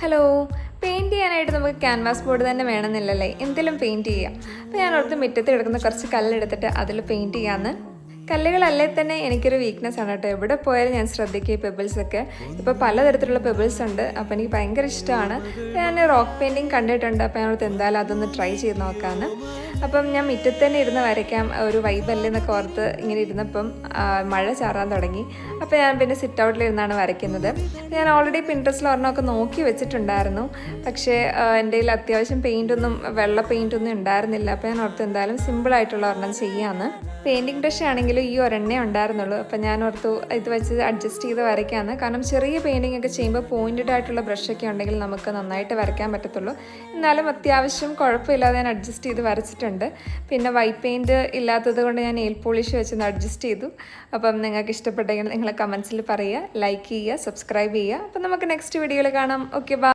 Hello, paint ചെയ്യാനായിട്ട് നമുക്ക് canvas board തന്നെ വേണമെന്നില്ലല്ലേ, എന്തെങ്കിലും പെയിൻറ്റ് ചെയ്യാം. അപ്പോൾ ഞാൻ ഓർത്ത് മുറ്റത്ത് കിടക്കുന്ന കുറച്ച് കല്ലെടുത്തിട്ട് അതിൽ പെയിൻറ്റ് ചെയ്യാമെന്ന്. കല്ലുകളല്ലേ തന്നെ എനിക്കൊരു വീക്ക്നെസ് ആണ് കേട്ടോ. എവിടെ പോയാലും ഞാൻ ശ്രദ്ധിക്കുക ഈ പെബിൾസൊക്കെ. ഇപ്പോൾ പലതരത്തിലുള്ള പെബിൾസ് ഉണ്ട്, അപ്പോൾ എനിക്ക് ഭയങ്കര ഇഷ്ടമാണ്. ഞാൻ റോക്ക് പെയിൻറ്റിങ് കണ്ടിട്ടുണ്ട്, അപ്പോൾ ഞാനോർത്ത് എന്തായാലും അതൊന്ന് ട്രൈ ചെയ്ത് നോക്കാമെന്ന്. അപ്പം ഞാൻ മുറ്റത്ത് തന്നെ ഇരുന്ന് വരയ്ക്കാം, ഒരു വൈബല്ലേ എന്നൊക്കെ ഓർത്ത് ഇങ്ങനെ ഇരുന്നപ്പം മഴ ചാറാൻ തുടങ്ങി. അപ്പോൾ ഞാൻ പിന്നെ സിറ്റ് ഔട്ടിലിരുന്നാണ് വരയ്ക്കുന്നത്. ഞാൻ ഓൾറെഡി പിൻട്രസ്റ്റിൽ ഒരെണ്ണമൊക്കെ നോക്കി വെച്ചിട്ടുണ്ടായിരുന്നു, പക്ഷേ എൻ്റെ കയ്യിൽ അത്യാവശ്യം പെയിൻറ്റൊന്നും വെള്ള പെയിൻറ്റൊന്നും ഉണ്ടായിരുന്നില്ല. അപ്പോൾ ഞാൻ ഓർത്ത് എന്തായാലും സിമ്പിളായിട്ടുള്ള ഒരെണ്ണം ചെയ്യാമെന്ന്. പെയിൻറ്റിങ് ബ്രഷ് ആണെങ്കിലും ഈ ഒരെണ്ണേ ഉണ്ടായിരുന്നുള്ളൂ. അപ്പോൾ ഞാൻ ഓർത്തു ഇത് വെച്ച് അഡ്ജസ്റ്റ് ചെയ്ത് വരയ്ക്കാമെന്ന്. കാരണം ചെറിയ പെയിൻറ്റിംഗ് ഒക്കെ ചെയ്യുമ്പോൾ പോയിൻറ്റഡ് ആയിട്ടുള്ള ബ്രഷൊക്കെ ഉണ്ടെങ്കിൽ നമുക്ക് നന്നായിട്ട് വരയ്ക്കാൻ പറ്റത്തുള്ളൂ. എന്നാലും അത്യാവശ്യം കുഴപ്പമില്ലാതെ ഞാൻ അഡ്ജസ്റ്റ് ചെയ്ത് വരച്ചിട്ടുണ്ട്. പിന്നെ വൈറ്റ് പെയിൻറ്റ് ഇല്ലാത്തത് കൊണ്ട് ഞാൻ നെയിൽ പോളിഷ് വെച്ചൊന്ന് അഡ്ജസ്റ്റ് ചെയ്തു. അപ്പം നിങ്ങൾക്ക് ഇഷ്ടപ്പെട്ടെങ്കിൽ നിങ്ങൾ കമൻസിൽ പറയുക, ലൈക്ക് ചെയ്യുക, സബ്സ്ക്രൈബ് ചെയ്യുക. അപ്പം നമുക്ക് നെക്സ്റ്റ് വീഡിയോയിൽ കാണാം. Okay, by.